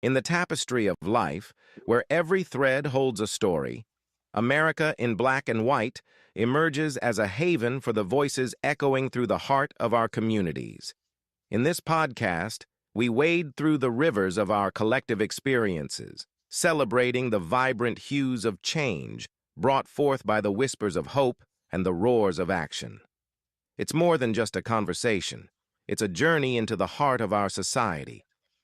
In the tapestry of life, where every thread holds a story, America in black and white emerges as a haven for the voices echoing through the heart of our communities. In this podcast, we wade through the rivers of our collective experiences, celebrating the vibrant hues of change brought forth by the whispers of hope and the roars of action. It's more than just a conversation. It's a journey into the heart of our society,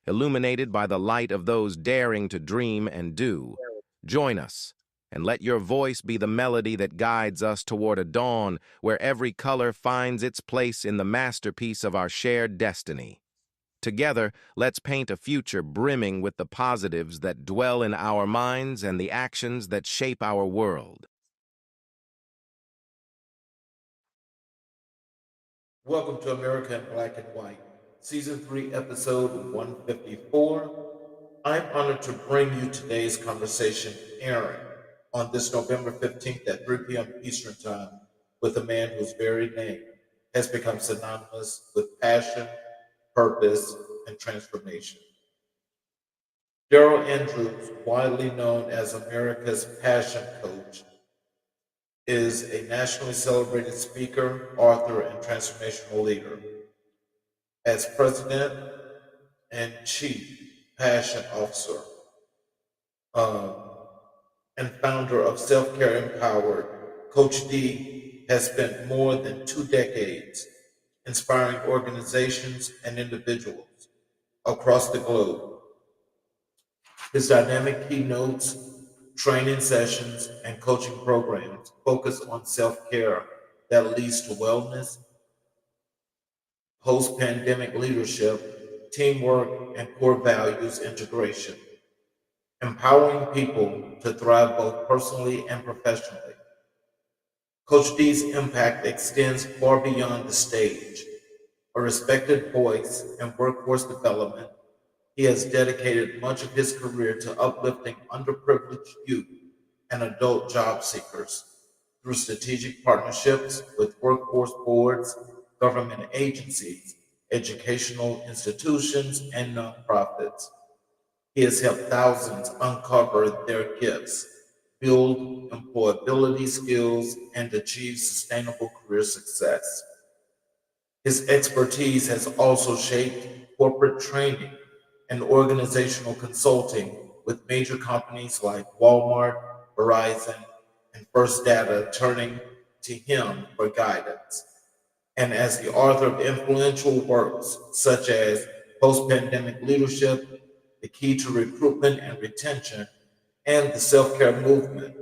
illuminated by the light of those daring to dream and do. Join us, and let your voice be the melody that guides us toward a dawn where every color finds its place in the masterpiece of our shared destiny. Together, let's paint a future brimming with the positives that dwell in our minds and the actions that shape our world. Welcome to America in Black and White, Season 3, Episode 154. I'm honored to bring you today's conversation airing on this November 15th at 3 p.m. Eastern Time with a man whose very name has become synonymous with passion, purpose, and transformation. Darrell Andrews, widely known as America's Passion Coach, is a nationally celebrated speaker, author, and transformational leader. As president and chief passion officer um, and founder of Self Care Empowered, Coach D has spent more than 2 decades inspiring organizations and individuals across the globe. His dynamic keynotes, training sessions, and coaching programs focus on self care that leads to wellness, post pandemic leadership, teamwork, and core values integration, empowering people to thrive both personally and professionally. Coach D's impact extends far beyond the stage. A respected voice in workforce development, he has dedicated much of his career to uplifting underprivileged youth and adult job seekers through strategic partnerships with workforce boards, government agencies, educational institutions, and nonprofits. He has helped thousands uncover their gifts, build employability skills, and achieve sustainable career success. His expertise has also shaped corporate training and organizational consulting with major companies like Walmart, Verizon, and First Data turning to him for guidance. And as the author of influential works such as Post Pandemic Leadership, The Key to Recruitment and Retention, and the Self Care Movement,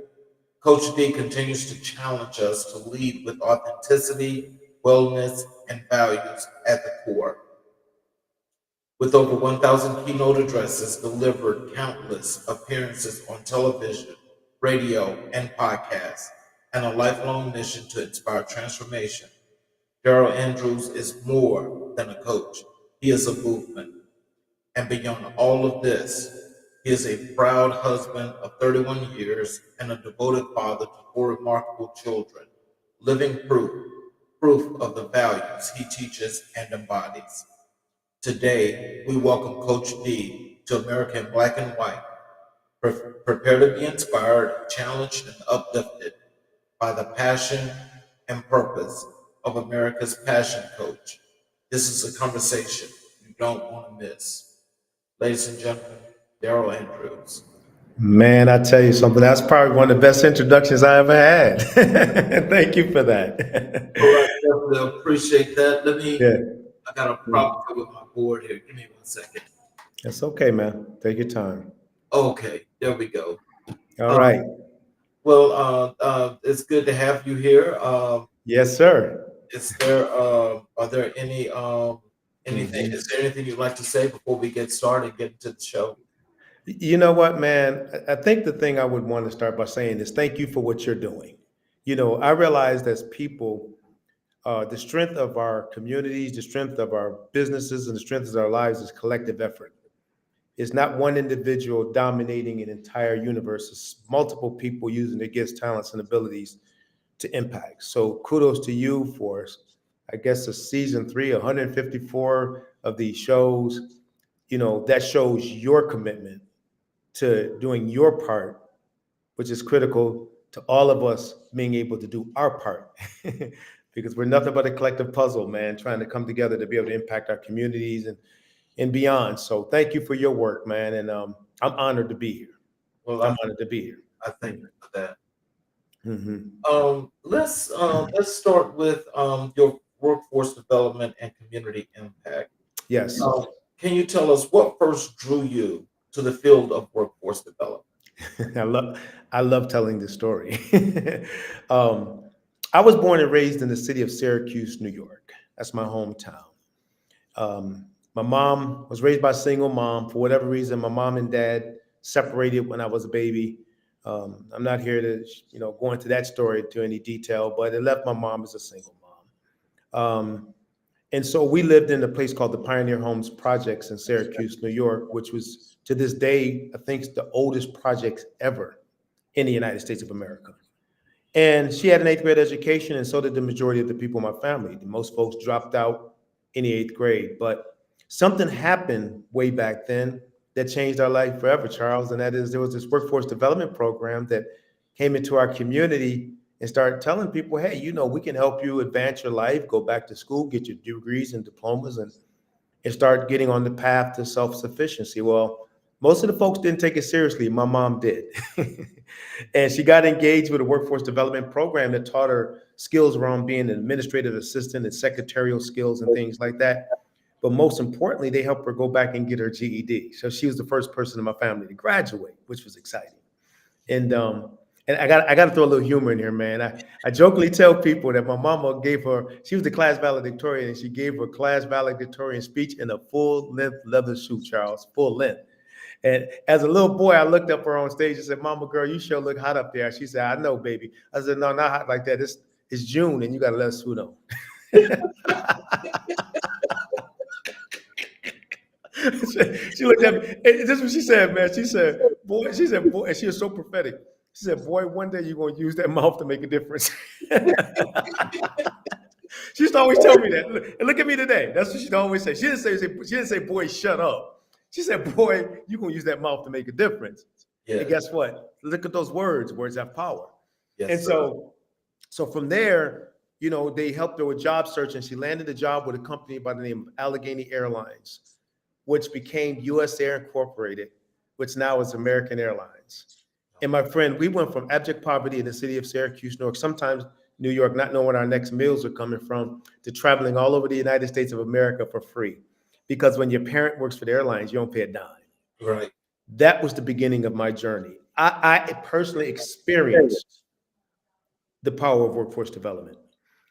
Coach D continues to challenge us to lead with authenticity, wellness, and values at the core. With over 1,000 keynote addresses delivered, countless appearances on television, radio, and podcasts, and a lifelong mission to inspire transformation, Darrell Andrews is more than a coach. He is a movement. And beyond all of this, he is a proud husband of 31 years and a devoted father to four remarkable children, living proof of the values he teaches and embodies. Today, we welcome Coach D to America in Black and White. Prepare to be inspired, challenged, and uplifted by the passion and purpose of America's Passion Coach. This is a conversation you don't want to miss. Ladies and gentlemen, Darrell Andrews. Man, I tell you something. That's probably one of the best introductions I ever had. Thank you for that. All right, definitely appreciate that. Yeah, I got a problem with my board here. Give me 1 second. that's okay, man. Take your time. Okay, there we go. All Uh, right. it's good to have you here. Yes, sir. Are there anything, Mhm. is there anything you'd like to say before we get started, get into the show? You know what, man? I think the thing I would want to start by saying is thank you for what you're doing. I realize as people, the strength of our communities, the strength of our businesses, and the strength of our lives is collective effort. It's not one individual dominating an entire universe. It's multiple people using their gifts, talents, and abilities to impact. So kudos to you for, I guess, the season 3, 154 of these shows. that shows your commitment to doing your part, which is critical to all of us being able to do our part. Because we're nothing but a collective puzzle, man, trying to come together to be able to impact our communities and beyond. So thank you for your work, man. And I'm honored to be here. Well, I'm honored to be here. I thank you for that. Mhm. Let's start with your workforce development and community impact. Yes. Um, can you tell us what first drew you to the field of workforce development? I love I love telling this story. um, I was born and raised in the city of Syracuse, New York. That's my hometown. My mom was raised by a single mom. For whatever reason, my mom and dad separated when I was a baby. I'm not here to, go into that story to any detail, but it left my mom as a single mom. And so we lived in a place called the Pioneer Homes Projects in Syracuse, New York, which was to this day, I think, the oldest project ever in the United States of America. And she had an eighth grade education, and so did the majority of the people in my family. Most folks dropped out in the eighth grade, but something happened way back then that changed our life forever, Charles. And that is there was this workforce development program that came into our community and started telling people, hey, we can help you advance your life, go back to school, get your degrees and diplomas, and start getting on the path to self-sufficiency. Well, most of the folks didn't take it seriously. My mom did. And she got engaged with a workforce development program that taught her skills around being an administrative assistant and secretarial skills and things like that. But most importantly, they helped her go back and get her GED. So she was the first person in my family to graduate, which was exciting. And I got to throw a little humor in here, man. I jokingly tell people that my mama she was the class valedictorian, and she gave her class valedictorian speech in a full length leather suit, Charles, full length. And as a little boy, I looked up her on stage and said, "Mama, girl, you sure look hot up there." She said, "I know, baby." I said, "No, not hot like that. It's June, and you got to let us suit on." She looked at me. And this is what she said, man. Boy, and she was so prophetic. She said, boy, one day you're going to use that mouth to make a difference. She used to always tell me that. And look at me today. That's what she'd always say. She didn't say, boy, shut up. She said, boy, you're going to use that mouth to make a difference. Yes. And guess what? Look at those words. Words have power. Yes, And sir. so from there, they helped her with job search, and she landed a job with a company by the name of Allegheny Airlines, which became US Air Incorporated, which now is American Airlines. And my friend, we went from abject poverty in the city of Syracuse, New York, sometimes New York, not knowing where our next meals are coming from, to traveling all over the United States of America for free. Because when your parent works for the airlines, you don't pay a dime. Right. That was the beginning of my journey. I personally experienced the power of workforce development.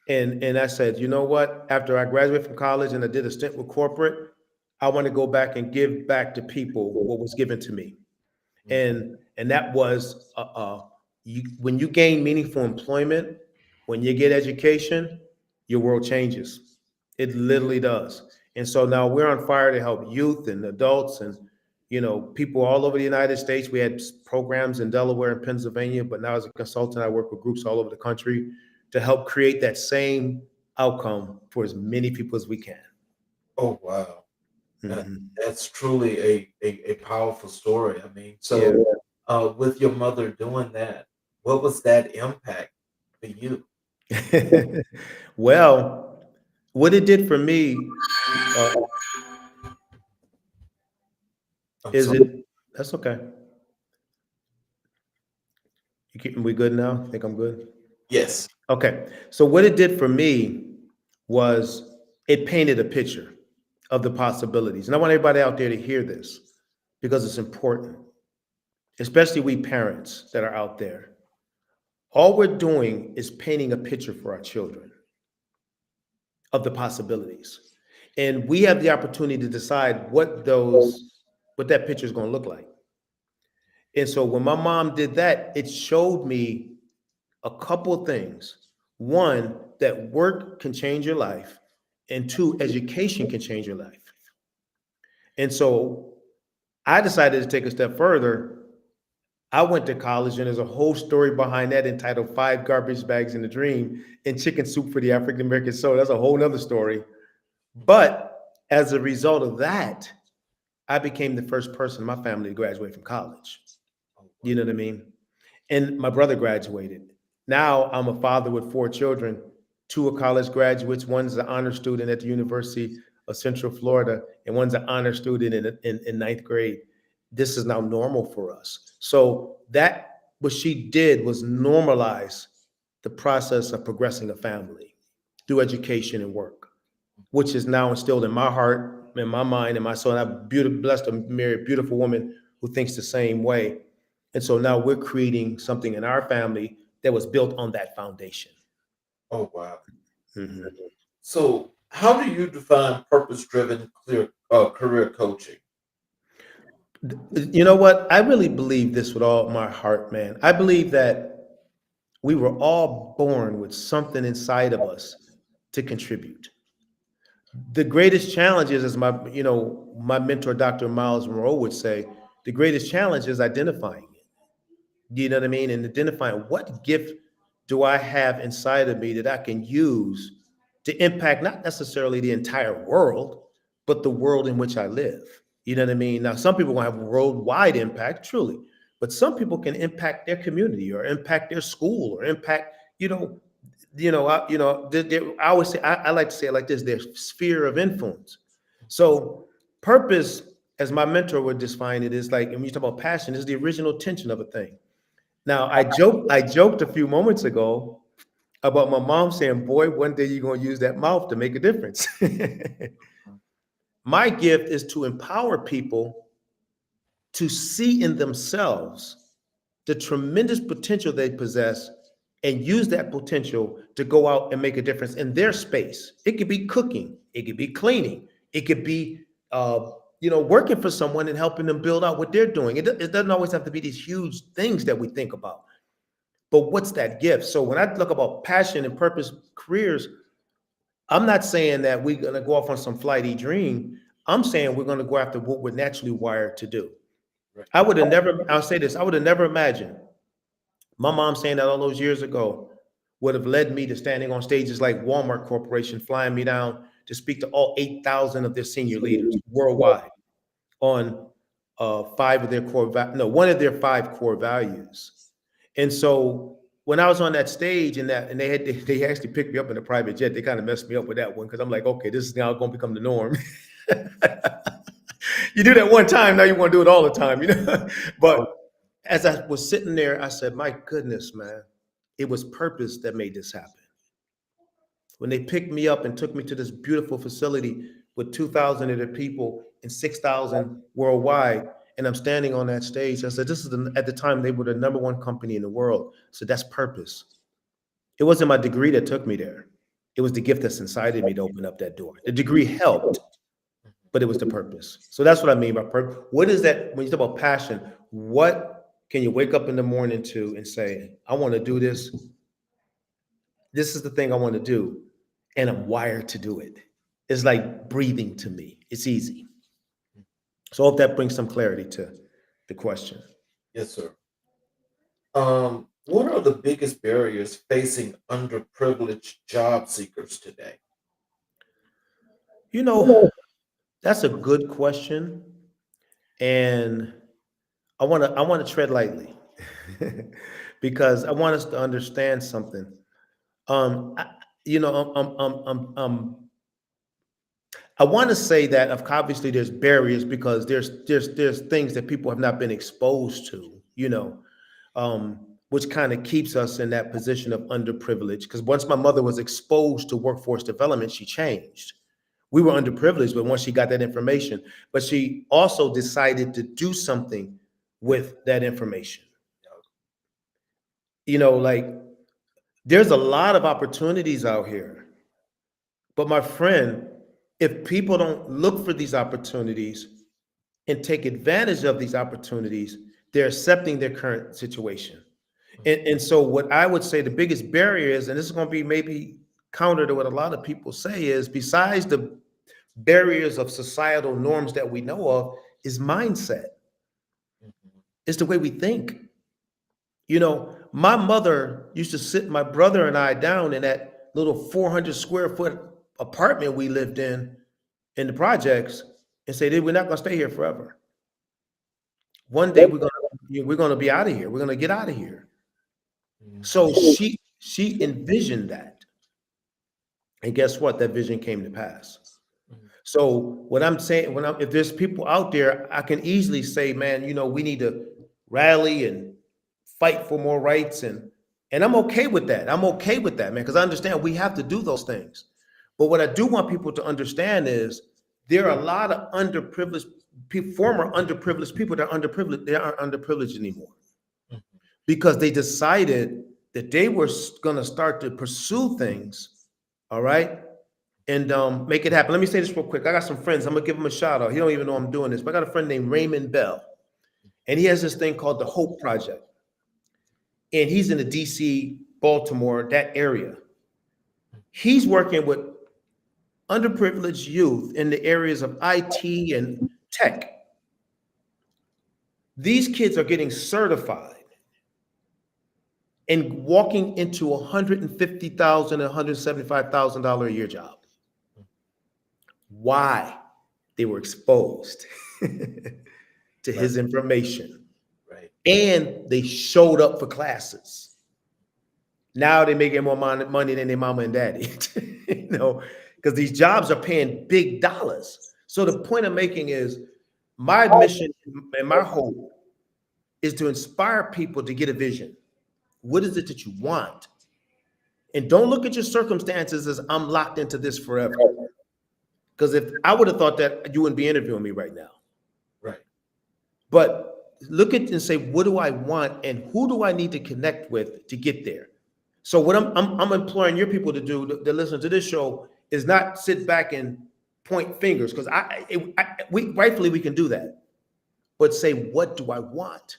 And I said, you know what? After I graduated from college and I did a stint with corporate, I want to go back and give back to people what was given to me. And that was when you gain meaningful employment, when you get education, your world changes. It literally does. And so now we're on fire to help youth and adults and people all over the United States. We had programs in Delaware and Pennsylvania, but now as a consultant, I work with groups all over the country to help create that same outcome for as many people as we can. Oh, wow. Mhm. That's truly a powerful story. I mean, so Yeah. with your mother doing that, what was that impact for you? Well, what it did for me uh, I'm is sorry. that's okay. We good now? Think I'm good? Yes. Okay. So what it did for me was it painted a picture of the possibilities. And I want everybody out there to hear this because it's important, especially we parents that are out there. All we're doing is painting a picture for our children of the possibilities. And we have the opportunity to decide what that picture is going to look like. And so when my mom did that, it showed me a couple of things. One, that work can change your life, and two, education can change your life. And so I decided to take a step further. I went to college, and there's a whole story behind that entitled Five Garbage Bags in a Dream and Chicken Soup for the African American Soul. That's a whole nother story. But as a result of that, I became the first person in my family to graduate from college. Oh, You know what I mean? And my brother graduated. Now I'm a father with four children. Two are college graduates. One's an honor student at the University of Central Florida, and one's an honor student in ninth grade. This is now normal for us. So that what she did was normalize the process of progressing a family through education and work, which is now instilled in my heart, in my mind, and my soul. And I'm blessed to marry a beautiful woman who thinks the same way. And so now we're creating something in our family that was built on that foundation. oh wow. Mhm. So, how do you define purpose-driven clear career coaching? You know what? I really believe this with all my heart, man. I believe that we were all born with something inside of us to contribute. The greatest challenge is, as my mentor, Dr. Miles Monroe would say, the greatest challenge is identifying it. You know what I mean? And identifying what gift do I have inside of me that I can use to impact not necessarily the entire world, but the world in which I live. You know what I mean? Now, some people will have worldwide impact, truly, but some people can impact their community or impact their school or impact, I always say, I like to say it like this: their sphere of influence. So, purpose, as my mentor would define it, is like, and when you talk about passion, is the original tension of a thing. Now, I joked a few moments ago about my mom saying, "Boy, one day you're gonna use that mouth to make a difference." My gift is to empower people to see in themselves the tremendous potential they possess and use that potential to go out and make a difference in their space. It could be cooking, it could be cleaning, it could be working for someone and helping them build out what they're doing. It doesn't always have to be these huge things that we think about. But what's that gift? So when I look about passion and purpose careers, I'm not saying that we're gonna go off on some flighty dream. I'm saying we're gonna go after what we're naturally wired to do. Right. I'll say this, I would have never imagined my mom saying that all those years ago would have led me to standing on stages like Walmart Corporation, flying me down to speak to all 8,000 of their senior leaders worldwide on one of their five core values. And so when I was on that stage and they actually picked me up in a private jet, they kind of messed me up with that one because I'm like, okay, this is now going to become the norm. You do that one time, now you want to do it all the time, But as I was sitting there, I said, my goodness, man, it was purpose that made this happen. When they picked me up and took me to this beautiful facility with 2,000 of their people and 6,000 worldwide, and I'm standing on that stage, I said, at the time, they were the number one company in the world. So that's purpose. It wasn't my degree that took me there. It was the gift that's inside of me to open up that door. The degree helped, but it was the purpose. So that's what I mean by purpose. What is that, when you talk about passion, what can you wake up in the morning to and say, I want to do this. This is the thing I want to do. And I'm wired to do it. It's like breathing to me. It's easy. So I hope that brings some clarity to the question. Yes, sir. What are the biggest barriers facing underprivileged job seekers today? That's a good question. And I want to tread lightly because I want us to understand something. I, you know, I want to say that obviously there's barriers because there's things that people have not been exposed to, which kind of keeps us in that position of underprivileged. Because once my mother was exposed to workforce development, she changed. We were underprivileged, but once she got that information, but she also decided to do something with that information. Like there's a lot of opportunities out here. But my friend, if people don't look for these opportunities and take advantage of these opportunities, they're accepting their current situation. And so what I would say the biggest barrier is, and this is going to be maybe counter to what a lot of people say, is besides the barriers of societal norms that we know of, is mindset. It's the way we think. My mother used to sit my brother and I down in that little 400 square foot apartment we lived in the projects, and say that we're not going to stay here forever. One day we're gonna be out of here. We're gonna get out of here. So she envisioned that, and guess what? That vision came to pass. So what I'm saying, if there's people out there, I can easily say, man, we need to rally and fight for more rights, and I'm okay with that. I'm okay with that, man, because I understand we have to do those things. But what I do want people to understand is there are a lot of underprivileged people, former underprivileged people that are underprivileged. They aren't underprivileged anymore because they decided that they were going to start to pursue things, all right, and make it happen. Let me say this real quick. I got some friends. I'm gonna give him a shout out. He don't even know I'm doing this, but I got a friend named Raymond Bell, and he has this thing called the Hope Project, and he's in the DC, Baltimore, that area. He's working with underprivileged youth in the areas of IT and tech. These kids are getting certified and walking into $150,000, $175,000 a year job. Why? They were exposed to his information. Right. And they showed up for classes. Now they're making more money than their mama and daddy, because these jobs are paying big dollars. So the point I'm making is my mission and my hope is to inspire people to get a vision. What is it that you want? And don't look at your circumstances as I'm locked into this forever. Because if I would have thought that, you wouldn't be interviewing me right now. Right. But look at and say, what do I want and who do I need to connect with to get there? So what I'm imploring your people to do that listen to this show is not sit back and point fingers, because we rightfully we can do that, but say, what do I want?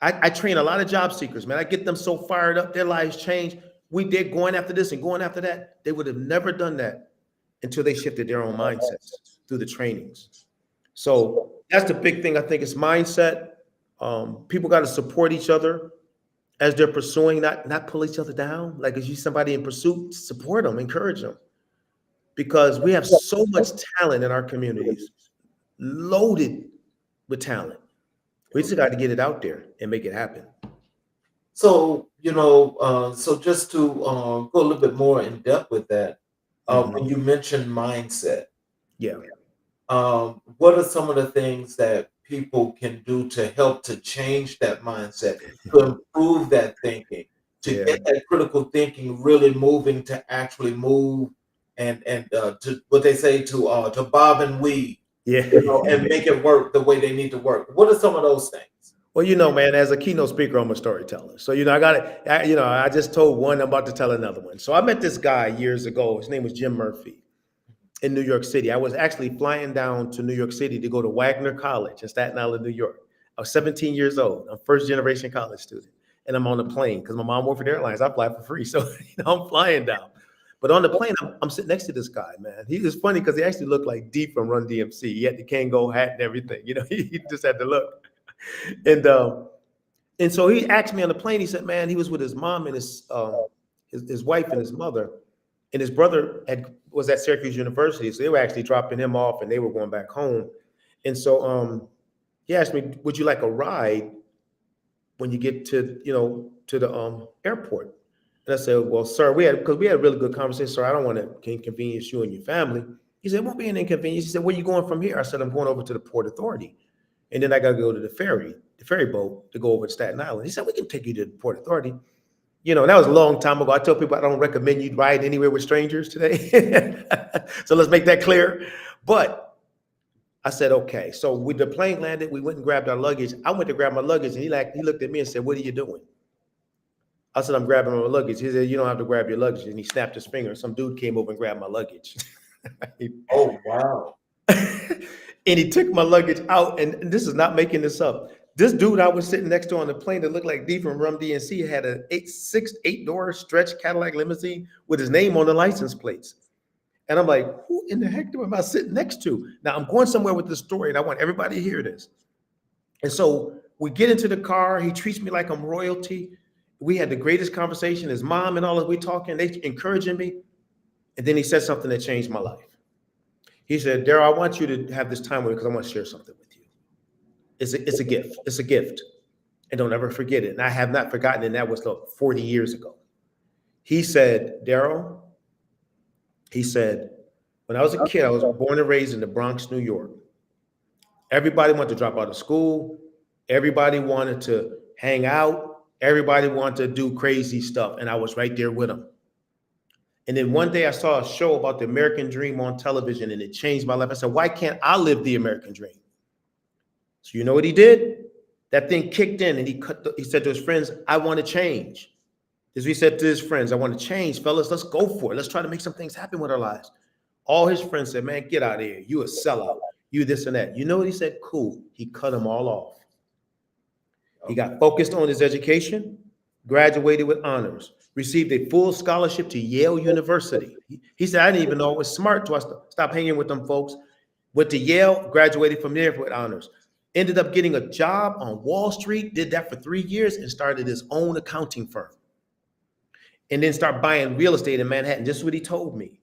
I train a lot of job seekers, man. I get them so fired up, their lives change. They're going after this and going after that. They would have never done that until they shifted their own mindsets through the trainings. So that's the big thing. I think it's mindset. People got to support each other as they're pursuing, not pull each other down. Like if you see somebody in pursuit, support them, encourage them. Because we have so much talent in our communities, loaded with talent. We just got to get it out there and make it happen. So, so just to go a little bit more in depth with that, when you mentioned mindset, what are some of the things that people can do to help to change that mindset, to improve that thinking, to get that critical thinking really moving to actually move and to what they say to bob and weave, and make it work the way they need to work? What are some of those things? Well, man, as a keynote speaker, I'm a storyteller. So, I just told one, I'm about to tell another one. So I met this guy years ago. His name was Jim Murphy in New York City. I was actually flying down to New York City to go to Wagner College in Staten Island, New York. I was 17 years old. I'm first generation college student. And I'm on the plane because my mom worked for the airlines. I fly for free. So I'm flying down. But on the plane, I'm sitting next to this guy, man. He was funny because he actually looked like D from Run DMC. He had the Kango hat and everything. He just had the look. And so he asked me on the plane, he said, man, he was with his mom and his wife and his mother, and his brother was at Syracuse University. So they were actually dropping him off and they were going back home. And so he asked me, would you like a ride when you get to the airport? And I said, well, sir, we had a really good conversation. Sir, I don't want to inconvenience you and your family. He said, it won't be an inconvenience. He said, where are you going from here? I said, I'm going over to the Port Authority. And then I got to go to the ferry boat to go over to Staten Island. He said, we can take you to the Port Authority. That was a long time ago. I tell people I don't recommend you ride anywhere with strangers today. So let's make that clear. But I said, okay. So when the plane landed, we went and grabbed our luggage. I went to grab my luggage and he looked at me and said, what are you doing? I said, I'm grabbing my luggage. He said, you don't have to grab your luggage. And he snapped his finger. Some dude came over and grabbed my luggage. Oh, wow. And he took my luggage out, and this is not making this up. This dude I was sitting next to on the plane that looked like D from Rum DNC had a 8-door stretch Cadillac limousine with his name on the license plates. And I'm like, who in the heck am I sitting next to? Now I'm going somewhere with this story, and I want everybody to hear this. And so we get into the car. He treats me like I'm royalty. We had the greatest conversation. His mom and all of we talking, they encouraging me. And then he said something that changed my life. He said, Darrell, I want you to have this time with me because I want to share something with you. It's a gift. It's a gift. And don't ever forget it. And I have not forgotten, and that was like 40 years ago. He said, Darrell, he said, when I was a kid, I was born and raised in the Bronx, New York. Everybody wanted to drop out of school. Everybody wanted to hang out. Everybody wanted to do crazy stuff. And I was right there with them. And then one day I saw a show about the American dream on television, and it changed my life. I said, why can't I live the American dream? So you know what he did? That thing kicked in, and he said to his friends, I want to change. As he said to his friends, I want to change, fellas. Let's go for it. Let's try to make some things happen with our lives. All his friends said, man, get out of here. You a sellout. You this and that. You know what he said? Cool. He cut them all off. He got focused on his education, graduated with honors, received a full scholarship to Yale University. He said, I didn't even know I was smart till I stopped hanging with them folks. Went to Yale, graduated from there with honors. Ended up getting a job on Wall Street, did that for 3 years, and started his own accounting firm. And then start buying real estate in Manhattan. This is what he told me.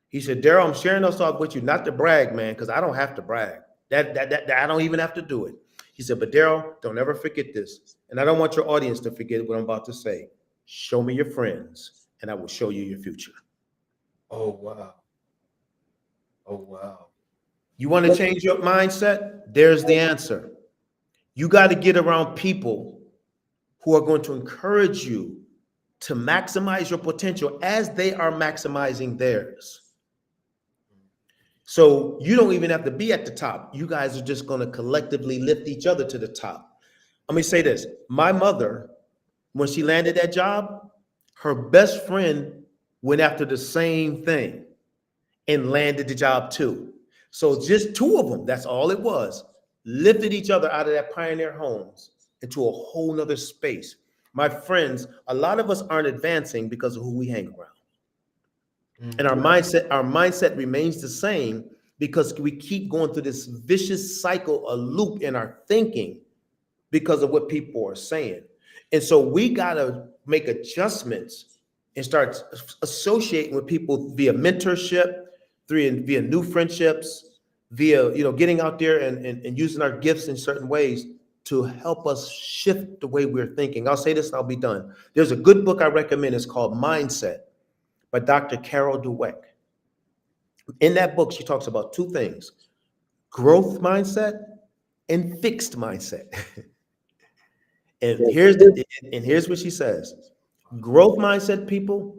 He said, Darrell, I'm sharing this off with you, not to brag, man, because I don't have to brag. That I don't even have to do it. He said, but Darrell, don't ever forget this. And I don't want your audience to forget what I'm about to say. Show me your friends, and I will show you your future. Oh, wow. Oh, wow. You want to change your mindset? There's the answer. You got to get around people who are going to encourage you to maximize your potential as they are maximizing theirs. So you don't even have to be at the top. You guys are just going to collectively lift each other to the top. Let me say this. My mother, when she landed that job, her best friend went after the same thing and landed the job too. So just two of them, that's all it was, lifted each other out of that pioneer homes into a whole nother space. My friends, a lot of us aren't advancing because of who we hang around. Mm-hmm. And our mindset remains the same because we keep going through this vicious cycle, a loop in our thinking because of what people are saying. And so we got to make adjustments and start associating with people via mentorship, via new friendships, via getting out there and using our gifts in certain ways to help us shift the way we're thinking. I'll say this and I'll be done. There's a good book I recommend. It's called Mindset by Dr. Carol Dweck. In that book, she talks about two things: growth mindset and fixed mindset. And here's what she says. Growth mindset people,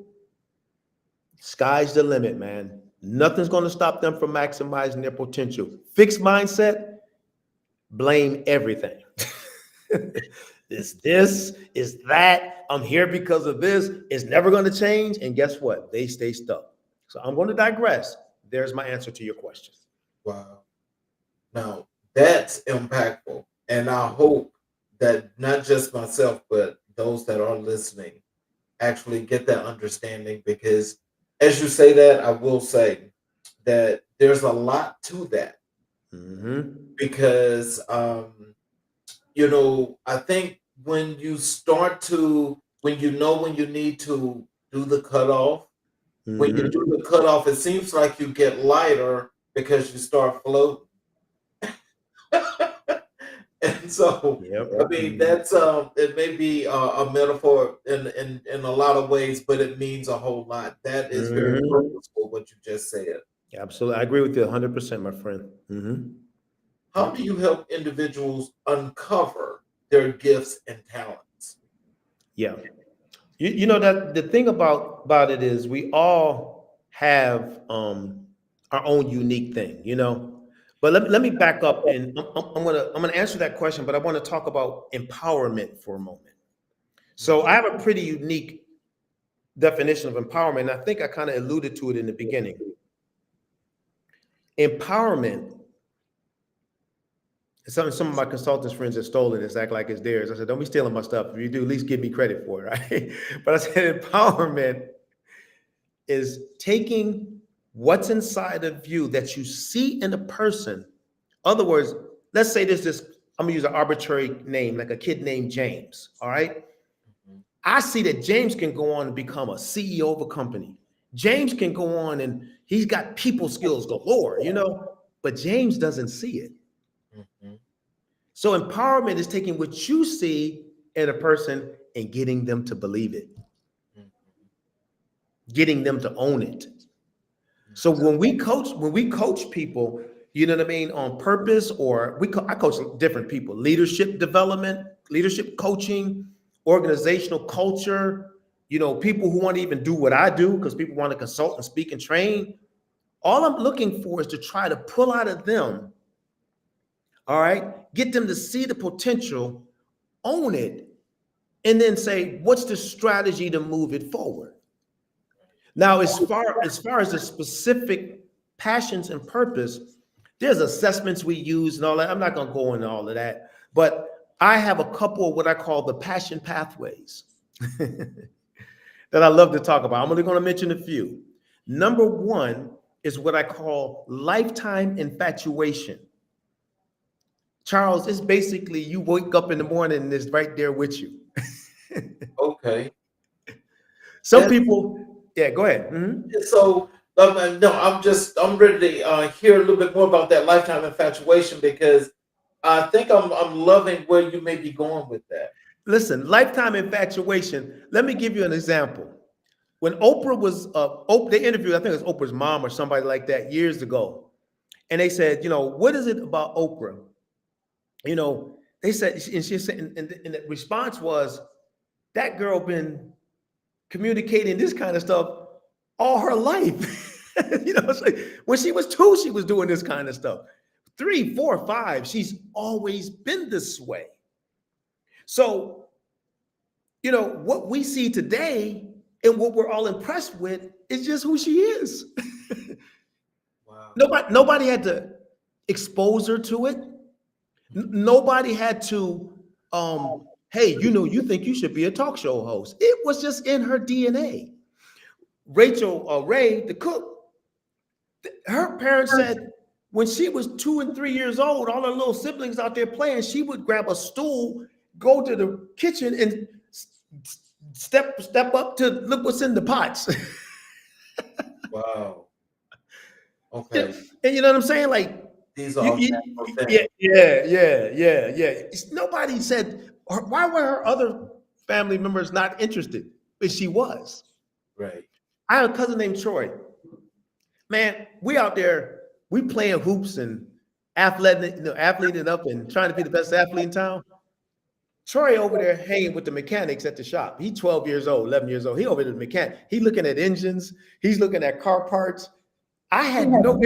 sky's the limit, man. Nothing's going to stop them from maximizing their potential. Fixed mindset, blame everything. This is that. I'm here because of this. It's never going to change. And guess what? They stay stuck. So I'm going to digress. There's my answer to your question. Wow. Now, that's impactful. And I hope that not just myself, but those that are listening actually get that understanding, because as you say that, I will say that there's a lot to that. Mm-hmm. Because, I think when you when you need to do the cutoff, mm-hmm. When you do the cutoff, it seems like you get lighter because you start floating. And so, yep. I mean, that's it may be a metaphor in a lot of ways, but it means a whole lot. That is very purposeful, what you just said. Absolutely. I agree with you 100%, my friend. Mm-hmm. How do you help individuals uncover their gifts and talents? Yeah. You know that the thing about it is we all have our own unique thing, But let me back up, and I'm gonna answer that question, but I want to talk about empowerment for a moment. So I have a pretty unique definition of empowerment, and I think I kind of alluded to it in the beginning. Empowerment. Some of my consultants friends have stolen this, act like it's theirs. I said, don't be stealing my stuff. If you do, at least give me credit for it, right? But I said empowerment is taking what's inside of you that you see in a person. In other words, let's say there's this, I'm gonna use an arbitrary name, like a kid named James, all right? Mm-hmm. I see that James can go on and become a CEO of a company. James can go on and he's got people skills galore, but James doesn't see it. Mm-hmm. So empowerment is taking what you see in a person and getting them to believe it, Mm-hmm. getting them to own it. So when we coach people, you know what I mean, on purpose, or I coach different people, leadership development, leadership coaching, organizational culture, people who want to even do what I do, because people want to consult and speak and train. All I'm looking for is to try to pull out of them, all right, get them to see the potential, own it, and then say, what's the strategy to move it forward? Now, as far as the specific passions and purpose, there's assessments we use and all that. I'm not going to go into all of that, but I have a couple of what I call the passion pathways that I love to talk about. I'm only going to mention a few. Number one is what I call lifetime infatuation. Charles, it's basically you wake up in the morning and it's right there with you. Okay. Some people, yeah, go ahead. Mm-hmm. So, no, I'm ready to hear a little bit more about that lifetime infatuation, because I think I'm loving where you may be going with that. Listen, lifetime infatuation. Let me give you an example. When Oprah was, they interviewed, I think it was Oprah's mom or somebody like that years ago. And they said, what is it about Oprah? They said, and she said, and the response was, that girl been communicating this kind of stuff all her life. It's like when she was 2, she was doing this kind of stuff. 3, 4, 5, she's always been this way. So, what we see today and what we're all impressed with is just who she is. Wow. Nobody had to expose her to it. Nobody had to, hey, you think you should be a talk show host. It was just in her DNA. Rachel Ray, the cook, her parents said when she was 2 and 3 years old, all her little siblings out there playing, she would grab a stool, go to the kitchen, and step up to look what's in the pots. Wow. Okay. And you know what I'm saying? Like, these are yeah. Nobody said, why were her other family members not interested? But she was. Right. I have a cousin named Troy. Man, we out there, we playing hoops and athleting up and trying to be the best athlete in town. Troy over there hanging with the mechanics at the shop. He's 12 years old, 11 years old. He over there, the mechanic. He's looking at engines. He's looking at car parts. I had no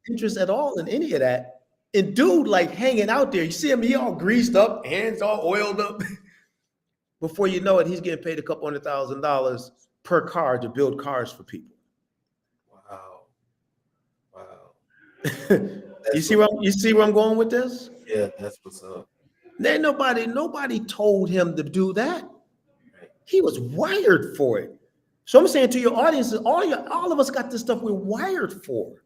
interest at all in any of that. And dude, like hanging out there, you see him, he all greased up, hands all oiled up. Before you know it, he's getting paid a couple $100,000 per car to build cars for people. Wow. You see where I'm going with this? Yeah, that's what's up. Then nobody told him to do that. Right. He was wired for it. So I'm saying to your audience, all of us got this stuff we're wired for.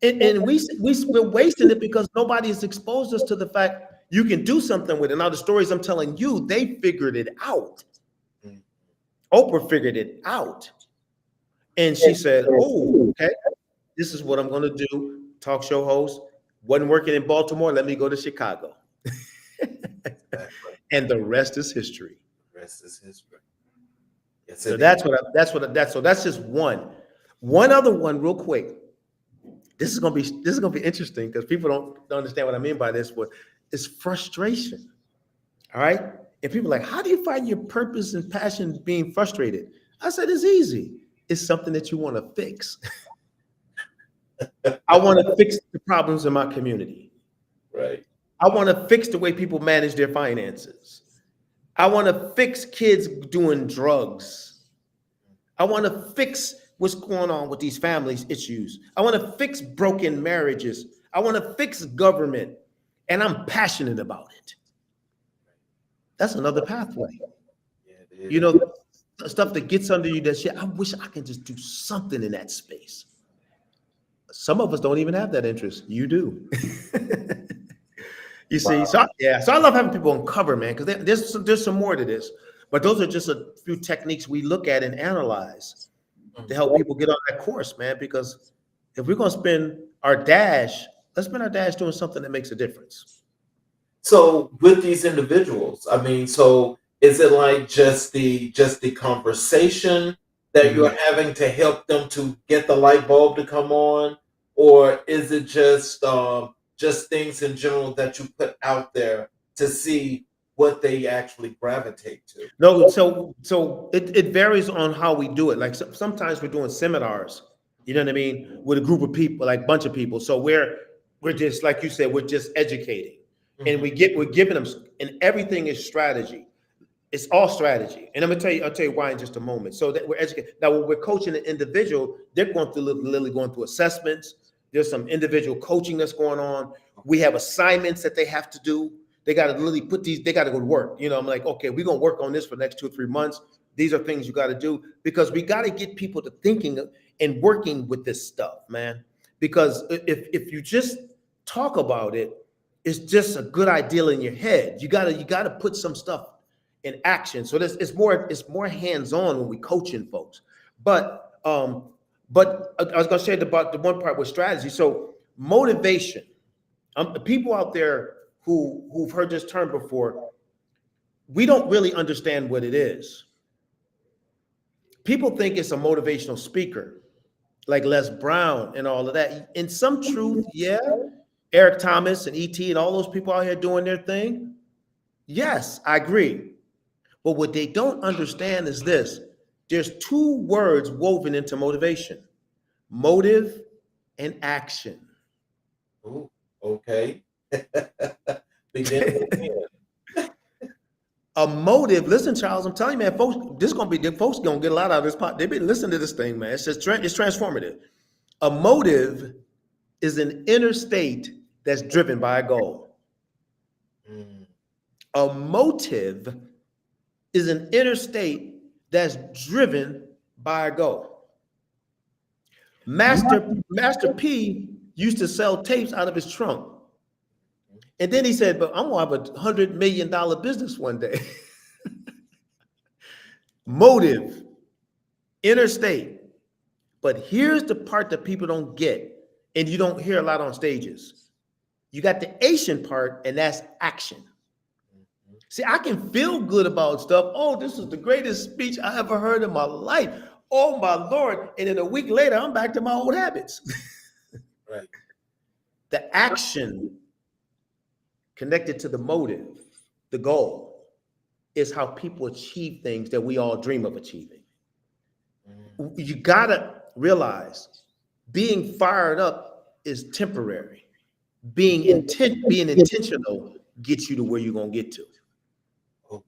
And we're wasting it because nobody has exposed us to the fact you can do something with it. Now, the stories I'm telling you, they figured it out. Mm-hmm. Oprah figured it out. And she said, oh, okay, this is what I'm going to do. Talk show host. Wasn't working in Baltimore. Let me go to Chicago. And the rest is history. The rest is history. Yes, so that's just one. One other one, real quick. This is gonna be interesting because people don't understand what I mean by this, but it's frustration. All right. And people are like, how do you find your purpose and passion being frustrated? I said, it's easy. It's something that you want to fix. I want to fix the problems in my community. Right. I want to fix the way people manage their finances. I want to fix kids doing drugs. I want to fix what's going on with these families' issues. I want to fix broken marriages. I want to fix government. And I'm passionate about it. That's another pathway. Yeah, the stuff that gets under you, that shit, I wish I could just do something in that space. Some of us don't even have that interest. You do. You see, so I love having people uncover, man, because there's some more to this. But those are just a few techniques we look at and analyze. to help people get on that course, man. Because if we're gonna spend our dash, let's spend our dash doing something that makes a difference. So with these individuals, I mean, so is it like just the conversation that Mhm. you're having to help them to get the light bulb to come on, or is it just things in general that you put out there to see what they actually gravitate to? No, so it varies on how we do it. Like sometimes we're doing seminars, you know what I mean, with a group of people, like bunch of people. So we're just like you said, we're just educating, and Mhm. we're giving them, and everything is strategy. It's all strategy, and I'll tell you why in just a moment. So that we're educating. Now, when we're coaching an individual, they're going through literally going through assessments. There's some individual coaching that's going on. We have assignments that they have to do. They got to literally put these. They got to go to work. You know, I'm like, okay, we're gonna work on this for the next 2 or 3 months. These are things you got to do because we got to get people to thinking and working with this stuff, man. Because if you just talk about it, it's just a good idea in your head. You gotta put some stuff in action. So this it's more hands-on when we coaching folks. But I was gonna say about the one part with strategy. So motivation. People out there who've heard this term before, we don't really understand what it is. People think it's a motivational speaker, like Les Brown and all of that. In some truth, yeah, Eric Thomas and ET and all those people out here doing their thing. Yes, I agree. But what they don't understand is this: there's two words woven into motivation: motive and action. Ooh, okay. Begin again. A motive, listen, Charles, I'm telling you, man, folks, this is gonna be the folks gonna get a lot out of this pot. They've been listening to this thing, man. It's just it's transformative. A motive is an inner state that's driven by a goal. Mm, A motive is an inner state that's driven by a goal. Master P used to sell tapes out of his trunk. And then he said, but I'm gonna have $100 million business one day. Motive, inner state. But here's the part that people don't get, and you don't hear a lot on stages. You got the Asian part, and that's action. See, I can feel good about stuff. Oh, this is the greatest speech I ever heard in my life. Oh my Lord. And then a week later, I'm back to my old habits. right. The action connected to the motive, the goal, is how people achieve things that we all dream of achieving. Mm, You gotta realize being fired up is temporary. Being intentional gets you to where you're gonna get to. oh,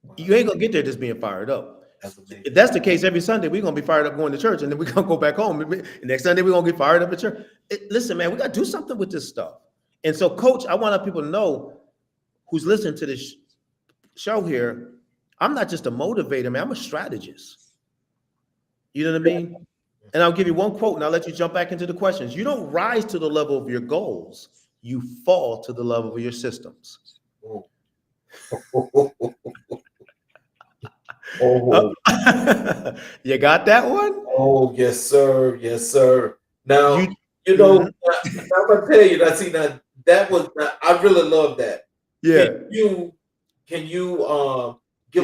wow. You ain't gonna get there just being fired up. That's amazing. If that's the case, every Sunday we're gonna be fired up going to church, and then we're gonna go back home. And next Sunday we're gonna get fired up at church. Listen, man, we gotta do something with this stuff. And so, Coach, I want people to know who's listening to this show here. I'm not just a motivator, man. I'm a strategist. You know what I mean? And I'll give you one quote, and I'll let you jump back into the questions. You don't rise to the level of your goals; you fall to the level of your systems. Oh. Oh, You got that one? oh, yes, sir. Yes, sir. Now, You you know, Mhm. I'm gonna tell you that. See, that was I really love that. Can Yeah, you give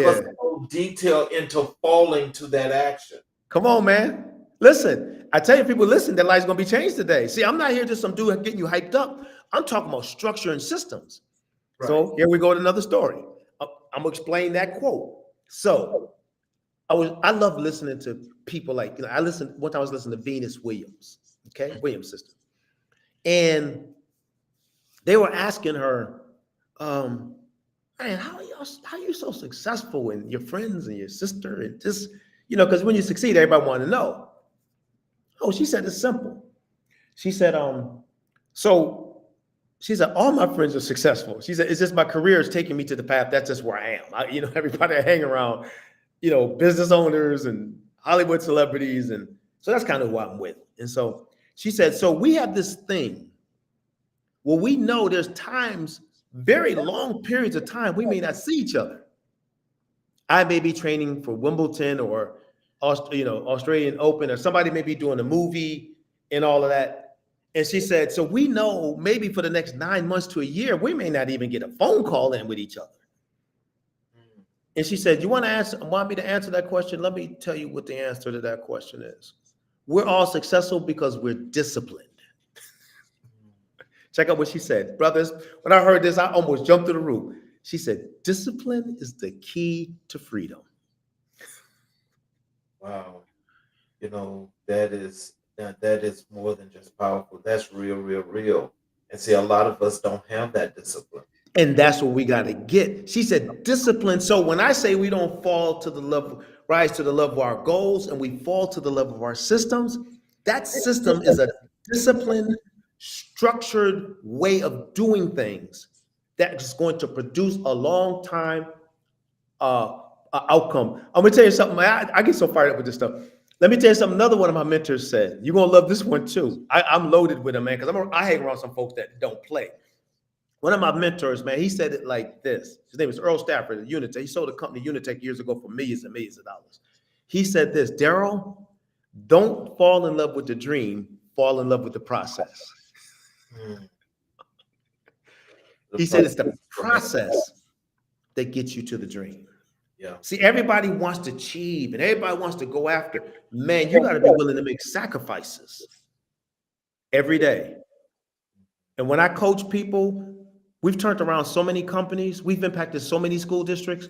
us yeah. a little detail into falling to that action? Come on, man. Listen, I tell you, people, listen, their life's gonna be changed today. See, I'm not here just some dude getting you hyped up. I'm talking about structure and systems. Right. So here we go to another story. I'm gonna explain that quote. So I love listening to people like, one time I was listening to Venus Williams, okay, Williams sister. And they were asking her, man, how are you so successful and your friends and your sister and just, because when you succeed, everybody want to know. Oh, she said it's simple. She said, so she said, all my friends are successful. She said, it's just my career is taking me to the path. That's just where I am. Everybody I hang around, business owners and Hollywood celebrities. And so that's kind of what I'm with. And so she said, so we have this thing. Well, we know there's times, very long periods of time, we may not see each other. I may be training for Wimbledon or Australian Open, or somebody may be doing a movie and all of that. And she said, so we know maybe for the next 9 months to a year, we may not even get a phone call in with each other. Mm. And she said, you want me to answer that question? Let me tell you what the answer to that question is. We're all successful because we're disciplined. Check out what she said. Brothers, when I heard this, I almost jumped to the roof. She said, discipline is the key to freedom. Wow. That is more than just powerful. That's real, real, real. And see, a lot of us don't have that discipline. And that's what we got to get. She said discipline. So when I say we don't fall to the level, rise to the level of our goals, and we fall to the level of our systems, that system is a disciplined, structured way of doing things that is going to produce a long time outcome. I'm gonna tell you something. I get so fired up with this stuff. Let me tell you something. Another one of my mentors said, "You're gonna love this one too." I'm loaded with them, man, because I hang around some folks that don't play. One of my mentors, man, he said it like this. His name is Earl Stafford at Unitech. He sold a company, Unitech, years ago for millions and millions of dollars. He said this, Darrell, don't fall in love with the dream, fall in love with the process. Mm. He said it's the process that gets you to the dream. Yeah. See, everybody wants to achieve and everybody wants to go after. Man, you got to be willing to make sacrifices every day. And when I coach people, we've turned around so many companies. We've impacted so many school districts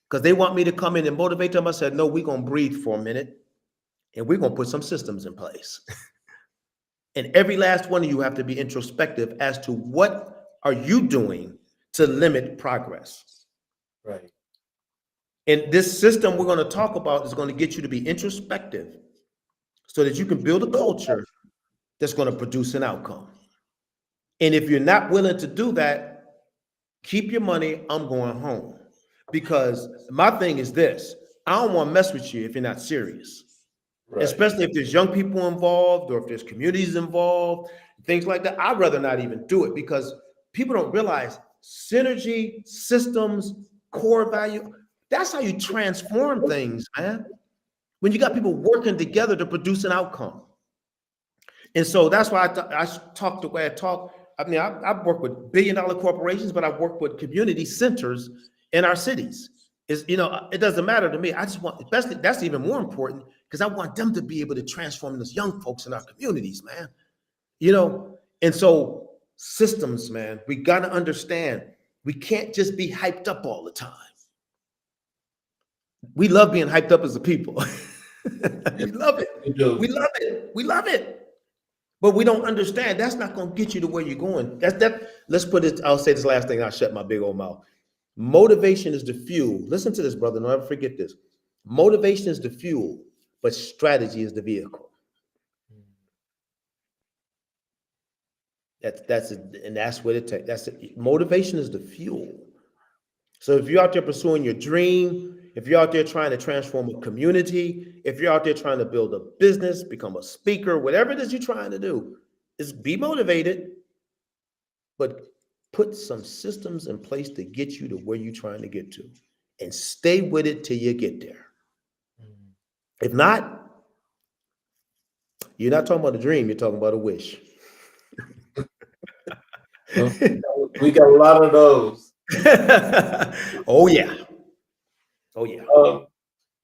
because they want me to come in and motivate them. I said, no, we're going to breathe for a minute and we're going to put some systems in place. And every last one of you have to be introspective as to what are you doing to limit progress. Right. And this system we're going to talk about is going to get you to be introspective so that you can build a culture that's going to produce an outcome. And if you're not willing to do that, keep your money, I'm going home. Because my thing is this, I don't want to mess with you if you're not serious. Right. Especially if there's young people involved or if there's communities involved, things like that. I'd rather not even do it because people don't realize synergy, systems, core value, that's how you transform things, man. When you got people working together to produce an outcome. And so that's why I talk the way I talk. I mean, I've worked with billion-dollar corporations, but I've worked with community centers in our cities. It doesn't matter to me. I just want, especially that's even more important because I want them to be able to transform those young folks in our communities, man. And so systems, man, we got to understand we can't just be hyped up all the time. We love being hyped up as a people. We love it. We do. We love it. We love it. But we don't understand that's not going to get you to where you're going. Let's put it, I'll say this last thing, I'll shut my big old mouth. Motivation is the fuel. Listen to this, brother. Don't ever forget this. Motivation is the fuel, but strategy is the vehicle. That's it, and that's what it takes. That's it. Motivation is the fuel. So if you're out there pursuing your dream, if you're out there trying to transform a community, if you're out there trying to build a business, become a speaker, whatever it is you're trying to do, is be motivated, but put some systems in place to get you to where you're trying to get to and stay with it till you get there. If not, you're not talking about a dream, you're talking about a wish. We got a lot of those. Oh, yeah. Oh, yeah.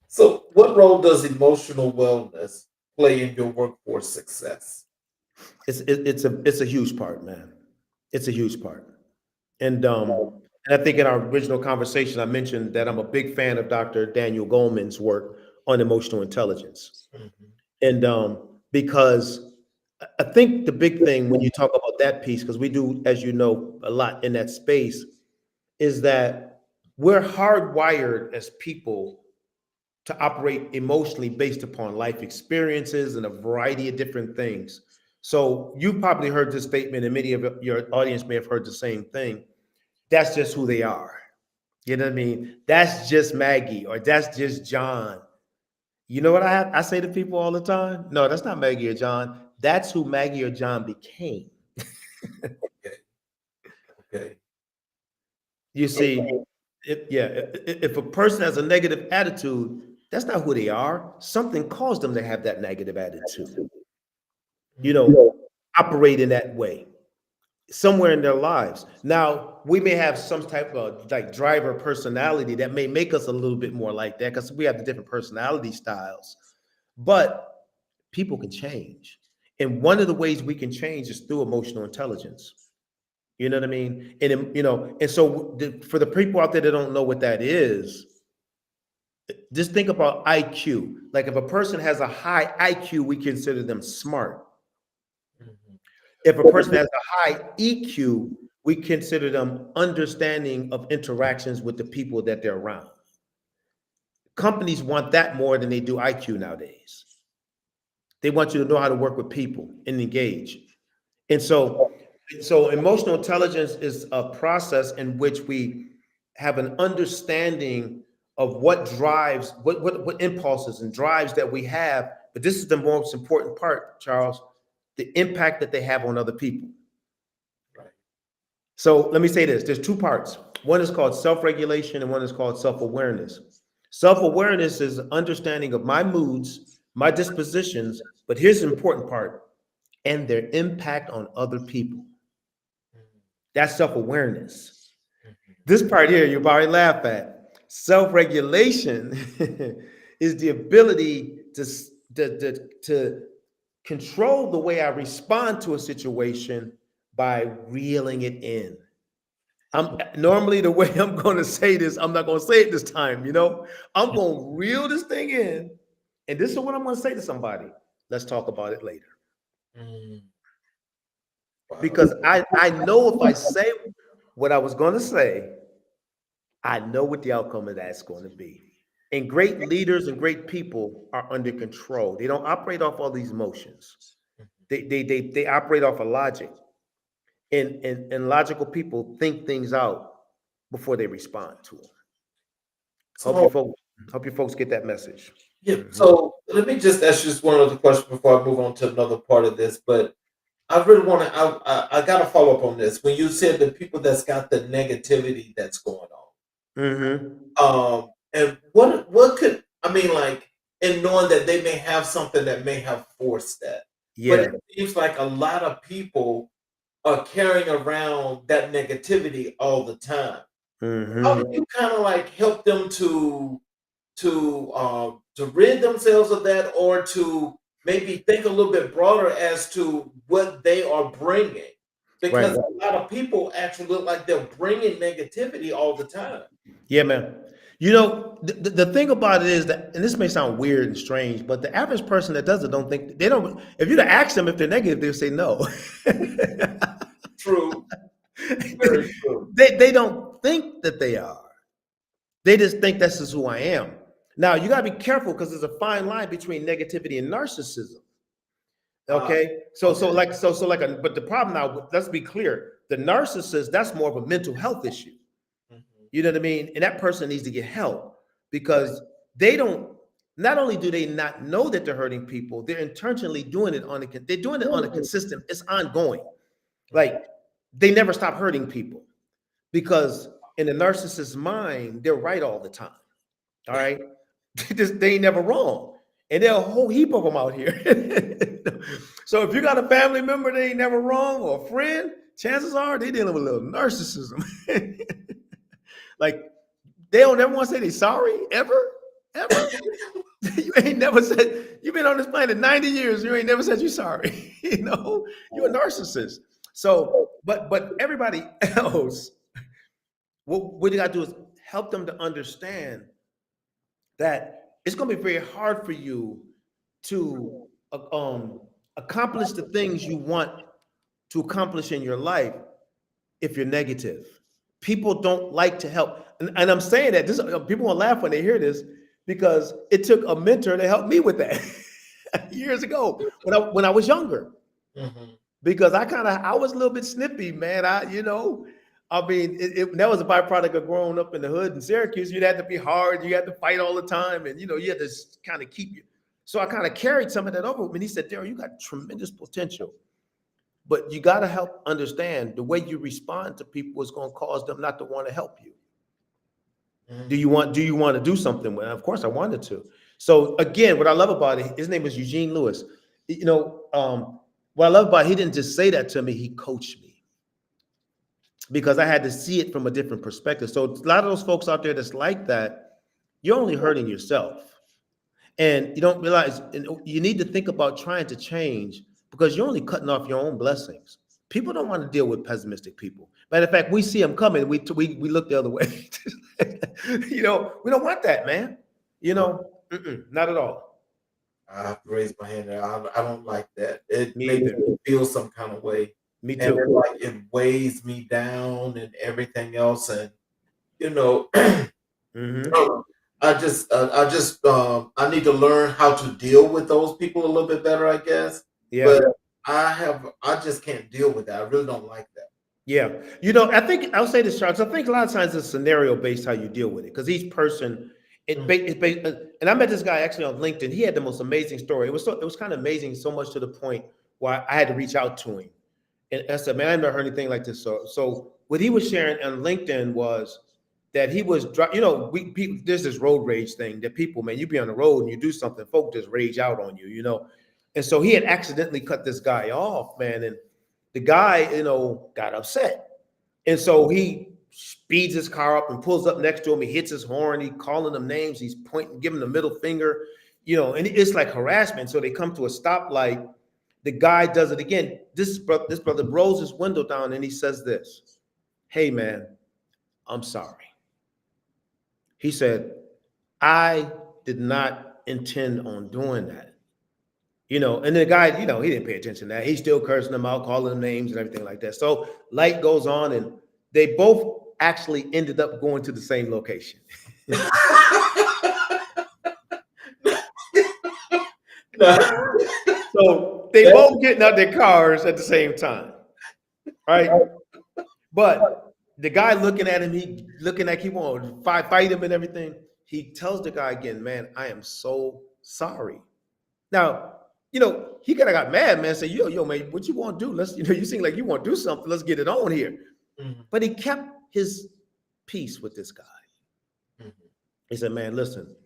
So what role does emotional wellness play in your workforce success? It's a huge part, man. It's a huge part. And I think in our original conversation, I mentioned that I'm a big fan of Dr. Daniel Goleman's work on emotional intelligence. Mm-hmm. And because I think the big thing when you talk about that piece, because we do, as you know, a lot in that space, is that we're hardwired as people to operate emotionally based upon life experiences and a variety of different things. So you probably heard this statement, and many of your audience may have heard the same thing. That's just who they are. You know what I mean? That's just Maggie, or that's just John. You know what I say to people all the time? No, that's not Maggie or John. That's who Maggie or John became. Okay. You see, if a person has a negative attitude, That's not who they are. Something caused them to have that negative attitude, you Mhm. know, operate in that way somewhere in their lives. Now, we may have some type of like driver personality that may make us a little bit more like that because we have the different personality styles, but people can change. And one of the ways we can change is through emotional intelligence. You know what I mean? And and so for the people out there that don't know what that is, just think about IQ. Like if a person has a high IQ, we consider them smart. Mhm. If a person has a high EQ, we consider them understanding of interactions with the people that they're around. Companies want that more than they do IQ nowadays. They want you to know how to work with people and engage. And so emotional intelligence is a process in which we have an understanding of what drives, what impulses and drives that we have. But this is the most important part, Charles, the impact that they have on other people. Right. So let me say this, there's two parts. One is called self-regulation and one is called self-awareness. Self-awareness is understanding of my moods, my dispositions, but here's the important part, and their impact on other people. Mhm. That's self-awareness. Mhm. This part here, you probably laugh at. Self-regulation is the ability to control the way I respond to a situation by reeling it in. I'm normally the way I'm going to say this, I'm not going to say it this time, I'm going to reel this thing in, and this is what I'm going to say to somebody. Let's talk about it later. Mhm. Wow. Because I know if I say what I was going to say, I know what the outcome of that's going to be. And great leaders and great people are under control. They don't operate off all these emotions. They operate off of logic. And logical people think things out before they respond to them. Hope you So folks hope you folks get that message. yeah, Mhm. so let me just ask you just one other question before I move on to another part of this. But I really want to. I got to follow up on this. When you said the people that's got the negativity that's going Mhm. on, and what could I mean, like, in knowing that they may have something that may have forced that, but it Yeah. seems like a lot of people are carrying around that negativity all the time. How do Mhm. you kind of like help them to rid themselves of that, or to maybe think a little bit broader as to what they are bringing, Right. because a lot of people actually look like they're bringing negativity all the time. Yeah, man. The thing about it is that, and this may sound weird and strange, but the average person that does it don't think they don't. If you to ask them if they're negative, they'll say no. True, very true. They don't think that they are. They just think this is who I am. Now you gotta be careful because there's a fine line between negativity and narcissism. Ah, Okay, okay. but the problem now, let's be clear, the narcissist, that's more of a mental health issue. Mhm. You know what I mean? And that person needs to get help Right. because they don't, not only do they not know that they're hurting people, they're intentionally doing it they're doing it on a consistent, it's ongoing. Mhm. Like they never stop hurting people because in the narcissist's mind, they're right all the time. All right. They ain't never wrong. And there are a whole heap of them out here. So if you got a family member that ain't never wrong or a friend, chances are they dealing with a little narcissism. Like they don't ever want to say they sorry ever, ever. You ain't never said you've been on this planet 90 years. You ain't never said you sorry. You're a narcissist. So, but everybody else, what you got to do is help them to understand that it's going to be very hard for you to accomplish the things you want to accomplish in your life if you're negative. People don't like to help. And I'm saying that this people will laugh when they hear this because it took a mentor to help me with that years ago when I was younger. Mhm. Because I was a little bit snippy, man. I mean, that was a byproduct of growing up in the hood in Syracuse. You'd have to be hard, you had to fight all the time, and you had to kind of keep you. So I kind of carried some of that over with me. And he said, Darrell, you got tremendous potential. But you got to help understand the way you respond to people is going to cause them not to want to help you. Do Mhm. you want to do something? Well, of course I wanted to. So again, what I love about it, his name was Eugene Lewis. You know, what I love about it, he didn't just say that to me, he coached me because I had to see it from a different perspective. So a lot of those folks out there that's like that, you're only hurting yourself. And you don't realize, and you need to think about trying to change because you're only cutting off your own blessings. People don't want to deal with pessimistic people. Matter of fact, we see them coming, we look the other way. You know, we don't want that, man. You know, not at all. I have to raise my hand there. I don't like that. It Me makes either. me feel some kind of way, Me and it too. like it weighs me down and everything else. And you know, Hmm. I need to learn how to deal with those people a little bit better, I guess. Yeah. But I just can't deal with that. I really don't like that. Yeah. You know, I think I'll say this, Charles. I think a lot of times it's scenario based how you deal with it because each person, Mm. and I met this guy actually on LinkedIn. He had the most amazing story. It was kind of amazing, so much to the point where I had to reach out to him. And I said, man, I never heard anything like this. So what he was sharing on LinkedIn was that he was, you know, there's this road rage thing that people, man, you be on the road and you do something, folk just rage out on you, you know. And so he had accidentally cut this guy off, man. And the guy, you know, got upset. And so he speeds his car up and pulls up next to him. He hits his horn. He calling them names. He's pointing, giving the middle finger, you know, and it's like harassment. So they come to a stoplight. The guy does it again. This brother rolls his window down and he says this, "Hey, man, I'm sorry." He said, "I did not intend on doing that." You know, and the guy, you know, he didn't pay attention to that. He's still cursing them out, calling them names and everything like that. So light goes on, and they both actually ended up going to the same location. No. So they both getting out their cars at the same time, right? But the guy looking at him, he looking like he want to fight him and everything. He tells the guy again, "Man, I am so sorry." Now, you know, he kind of got mad, man. Say, yo, man, what you want to do? Let's, you know, you seem like you want to do something. Let's get it on here. Mhm, But he kept his peace with this guy. mhm. He said, "Man, listen,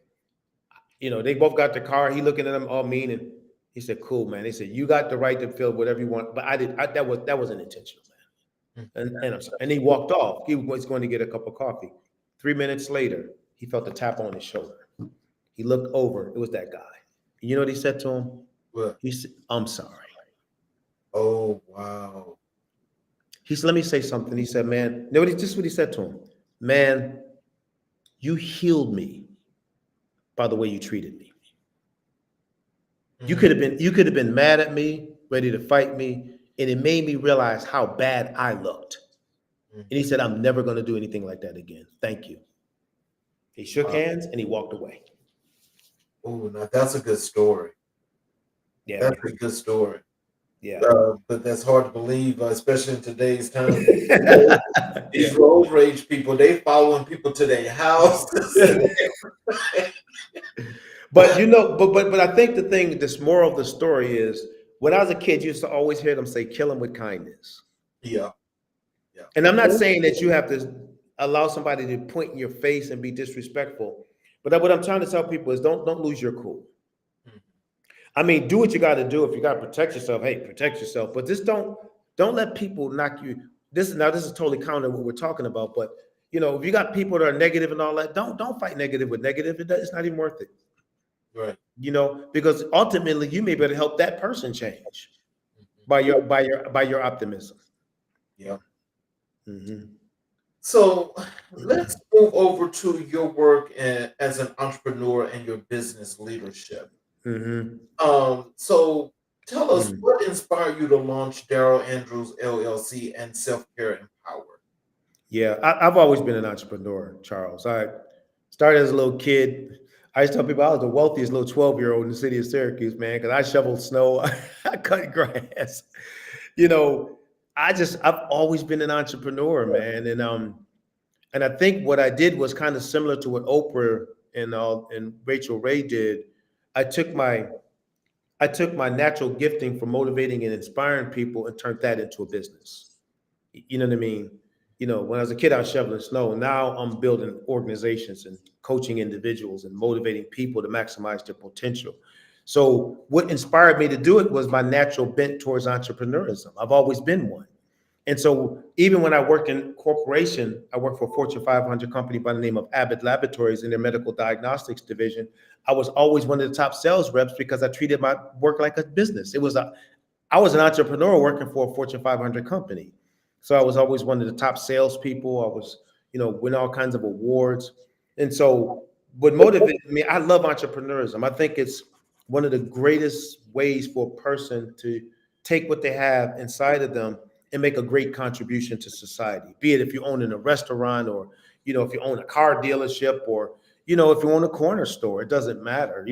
you know, they both got the car. He looking at them all mean, and he said, "Cool, man." He said, "You got the right to feel whatever you want, but that wasn't intentional, Mhm. man." And I'm sorry. And he walked off. He was going to get a cup of coffee. 3 minutes later, he felt a tap on his shoulder. He looked over. It was that guy. And you know what he said to him? What? He said, "I'm sorry." Oh wow. He said, "Let me say something." He said, "Man," no, this is what he said to him. "Man, you healed me by the way you treated me. Mhm, You could have been mad at me, ready to fight me, and it made me realize how bad I looked." mhm. And he said, "I'm never going to do anything like that again. Thank you." He shook Wow. hands and he walked away. Oh, now that's a good story. Yeah, That's man. a good story. Yeah. But that's hard to believe, especially in today's time. Yeah. These road rage people, they following people to their houses. But you know, but I think the thing, this moral of the story is when I was a kid, you used to always hear them say, "Kill them with kindness." Yeah, yeah. And I'm not saying that you have to allow somebody to point in your face and be disrespectful. But what I'm trying to tell people is don't lose your cool. Mhm. I mean, do what you got to do. If you got to protect yourself, hey, protect yourself. But just don't let people knock you. This is totally counter what we're talking about. But you know, if you got people that are negative and all that, don't fight negative with negative. It's not even worth it. Right. You know, because ultimately you may be able to help that person change Mhm. by your optimism. Yeah. Hmm. So let's move over to your work as an entrepreneur and your business leadership. Hmm. So tell us Hmm. what inspired you to launch Darrell Andrews LLC and Self Care Empowered. Yeah, I've always been an entrepreneur, Charles. I started as a little kid. I used to tell people I was the wealthiest little 12-year-old in the city of Syracuse, man, because I shoveled snow, I cut grass. You know, I've always been an entrepreneur, man. And I think what I did was kind of similar to what Oprah and Rachel Ray did. I took my I took my natural gifting for motivating and inspiring people and turned that into a business. You know what I mean? When I was a kid, I was shoveling snow. Now I'm building organizations and coaching individuals and motivating people to maximize their potential. So what inspired me to do it was my natural bent towards entrepreneurism. I've always been one. And so even when I worked in corporation, I worked for a Fortune 500 company by the name of Abbott Laboratories in their medical diagnostics division. I was always one of the top sales reps because I treated my work like a business. I was an entrepreneur working for a Fortune 500 company. So I was always one of the top salespeople. I was, win all kinds of awards. And so what motivated me, I love entrepreneurism. I think it's one of the greatest ways for a person to take what they have inside of them and make a great contribution to society. Be it if you own in a restaurant or, if you own a car dealership or, if you own a corner store, it doesn't matter.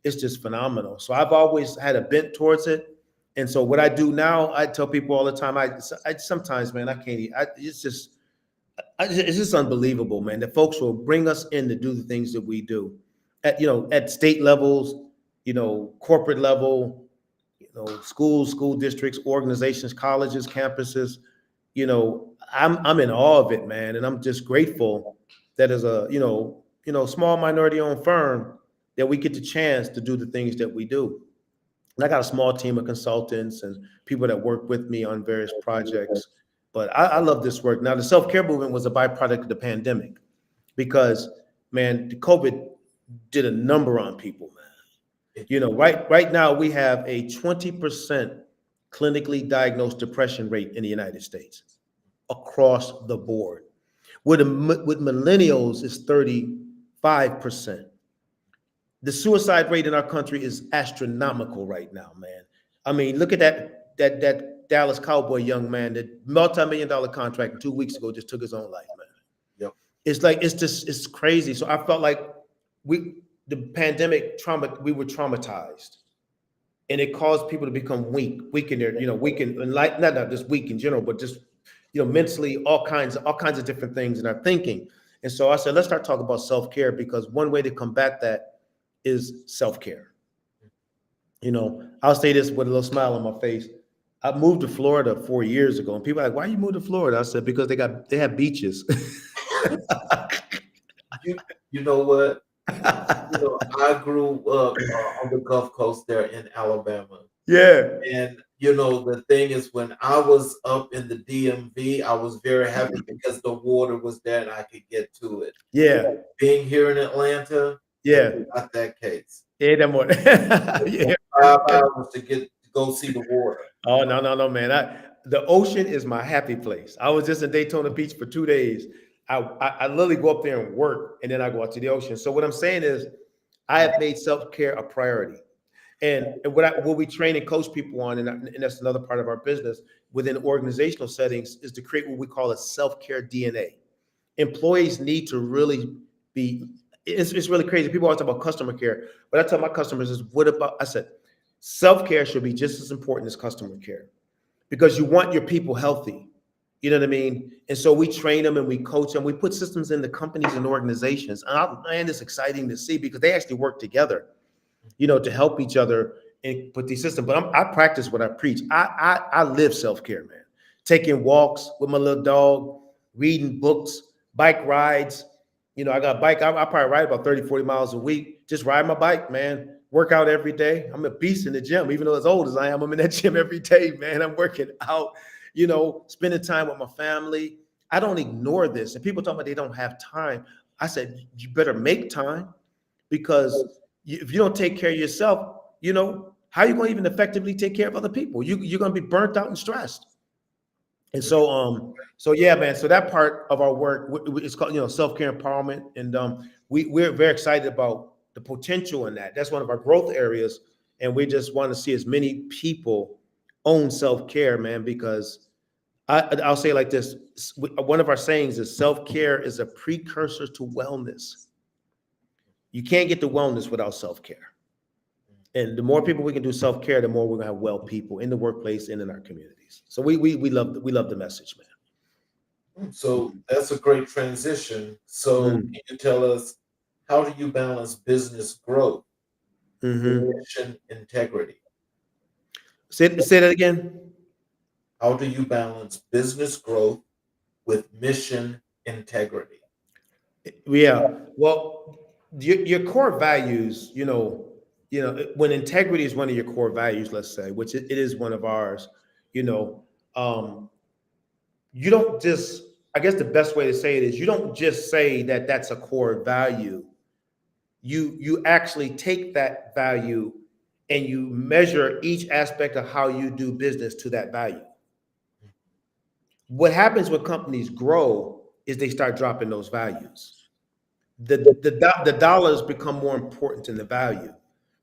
It's just phenomenal. So I've always had a bent towards it. And so what I do now, I tell people all the time, I sometimes, man, I can't, it's just unbelievable, man, that folks will bring us in to do the things that we do at state levels, corporate level, schools, school districts, organizations, colleges, campuses. I'm in awe of it, man. And I'm just grateful that as a, small minority owned firm that we get the chance to do the things that we do. And I got a small team of consultants and people that work with me on various projects. But I love this work. Now, the self-care movement was a byproduct of the pandemic because, man, the COVID did a number on people, man. Right now we have a 20% clinically diagnosed depression rate in the United States across the board. With millennials, it's 35%. The suicide rate in our country is astronomical right now, man. I mean, look at that Dallas Cowboy young man, that multi-million-dollar contract 2 weeks ago just took his own life, man. Yep. It's like it's crazy. So I felt like the pandemic we were traumatized, and it caused people to become weak in their, weak in like not just weak in general, but just mentally, all kinds of different things in our thinking. And so I said, let's start talking about self-care because one way to combat that is self-care. I'll say this with a little smile on my face. I moved to Florida 4 years ago, and people are like, "Why you moved to Florida?" I said, "Because they have beaches." You know what? I grew up on the Gulf Coast there in Alabama. Yeah. And the thing is, when I was up in the DMV, I was very happy because the water was there and I could get to it. Yeah. Being here in Atlanta, Yeah. not that case. Yeah, that more. Yeah. 5 hours to go see the water. Oh, no, man. The ocean is my happy place. I was just in Daytona Beach for 2 days. I literally go up there and work, and then I go out to the ocean. So what I'm saying is, I have made self-care a priority. And what we train and coach people on, and that's another part of our business within organizational settings, is to create what we call a self-care DNA. Employees need to really be, it's really crazy. People always talk about customer care, but I tell my customers is I said, self-care should be just as important as customer care because you want your people healthy. You know what I mean? And so we train them and we coach them. We put systems into companies and organizations. And it's exciting to see because they actually work together, to help each other and put these systems. But I practice what I preach. I live self-care, man. Taking walks with my little dog, reading books, bike rides. I got a bike. I probably ride about 30, 40 miles a week. Just ride my bike, man. Work out every day. I'm a beast in the gym. Even though as old as I am, I'm in that gym every day, man. I'm working out, spending time with my family. I don't ignore this. And people talk about they don't have time. I said, you better make time because if you don't take care of yourself, how are you going to even effectively take care of other people? You're going to be burnt out and stressed. And so yeah, man. So that part of our work is called, self-care empowerment. And we're very excited about the potential in that. That's one of our growth areas. And we just want to see as many people own self-care, man, because I'll say it like this. One of our sayings is self-care is a precursor to wellness. You can't get to wellness without self-care. And the more people we can do self-care, the more we're gonna have well people in the workplace and in our communities. So we love the message, man. So that's a great transition. So can you tell us, how do you balance business growth with mission integrity? Say that again. How do you balance business growth with mission integrity? Yeah. Well, your core values, when integrity is one of your core values, let's say, which it is one of ours, you know, um, you don't just, I guess the best way to say it is you don't just say that that's a core value. You actually take that value and you measure each aspect of how you do business to that value. What happens when companies grow is they start dropping those values. The dollars become more important than the value,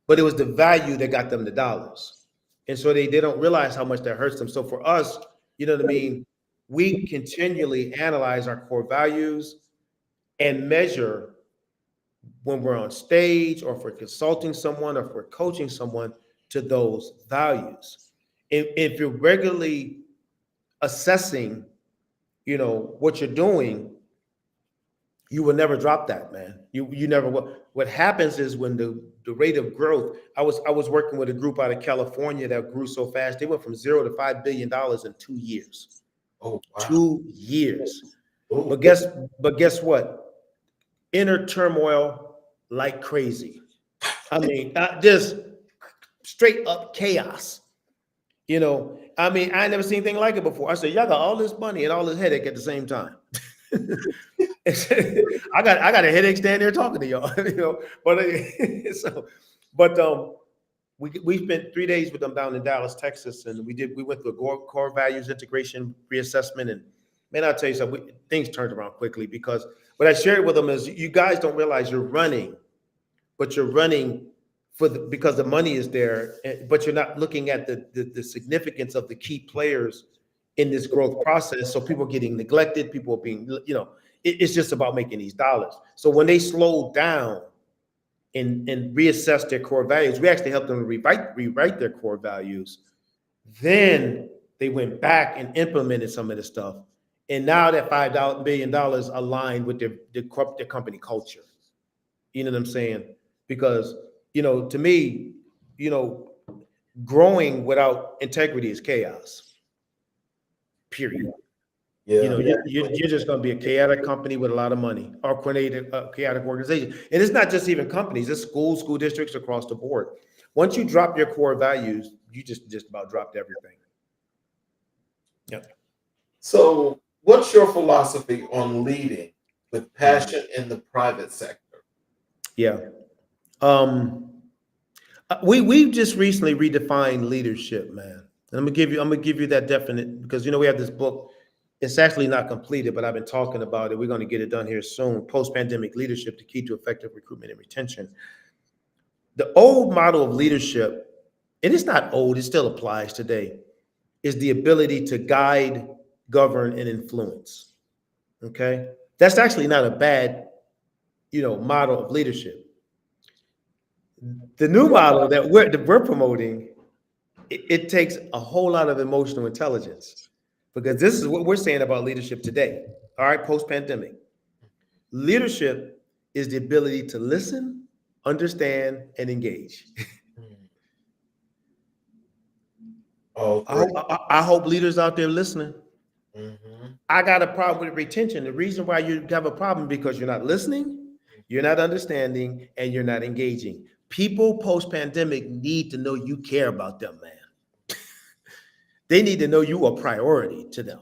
but it was the value that got them the dollars, and so they don't realize how much that hurts them. So for us, you know what I mean, we continually analyze our core values and measure when we're on stage or if we're consulting someone or if we're coaching someone to those values. If you're regularly assessing, what you're doing, you will never drop that, man. You never will. What happens is when the rate of growth, I was working with a group out of California that grew so fast, they went from 0 to $5 billion in 2 years. Oh, wow. 2 years. Oh, But guess what? Inner turmoil like crazy. I mean, just straight up chaos. I mean, I ain't never seen anything like it before. I said, y'all got all this money and all this headache at the same time. I got a headache standing there talking to y'all, But we spent 3 days with them down in Dallas, Texas, and we went through a core values integration reassessment, and man, I'll tell you something, things turned around quickly because what I shared with them is you guys don't realize you're running, but you're running because the money is there, but you're not looking at the significance of the key players in this growth process. So people are getting neglected, people are being, it's just about making these dollars. So when they slowed down and reassess their core values, we actually helped them rewrite their core values. Then they went back and implemented some of the stuff. And now that $5 billion aligned with their company culture. You know what I'm saying? Because, to me, growing without integrity is chaos. Period. yeah. You're just going to be a chaotic company with a lot of money, or chaotic organization. And it's not just even companies, it's school districts across the board. Once you drop your core values, you just about dropped everything. Yep. So, what's your philosophy on leading with passion in the private sector? Yeah. We've just recently redefined leadership, man. And I'm gonna give you that definite, because we have this book. It's actually not completed, but I've been talking about it. We're going to get it done here soon. Post-pandemic leadership, the key to effective recruitment and retention. The old model of leadership, and it's not old, it still applies today, is the ability to guide, govern, and influence. Okay, that's actually not a bad, model of leadership. The new model that we're promoting, it takes a whole lot of emotional intelligence, because this is what we're saying about leadership today. All right, post-pandemic. Leadership is the ability to listen, understand, and engage. Oh, I hope leaders out there listening. mm-hmm. I got a problem with retention. The reason why you have a problem because you're not listening, you're not understanding, and you're not engaging. People post-pandemic need to know you care about them, man. They need to know you are a priority to them.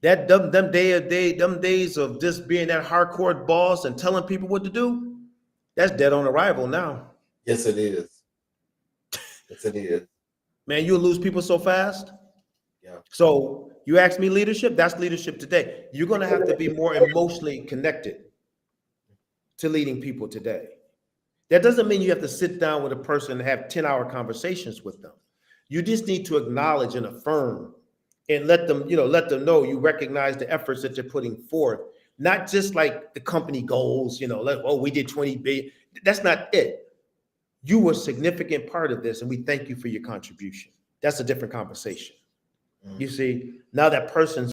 Them days of just being that hardcore boss and telling people what to do, that's dead on arrival now. Yes, it is. Yes, it is. Man, you'll lose people so fast. Yeah. So you ask me leadership, that's leadership today. You're going to have to be more emotionally connected to leading people today. That doesn't mean you have to sit down with a person and have 10-hour conversations with them. You just need to acknowledge and affirm and let them know you recognize the efforts that you're putting forth, not just like the company goals, like, oh, we did 20 billion. That's not it. You were a significant part of this, and we thank you for your contribution. That's a different conversation. You see, now that person's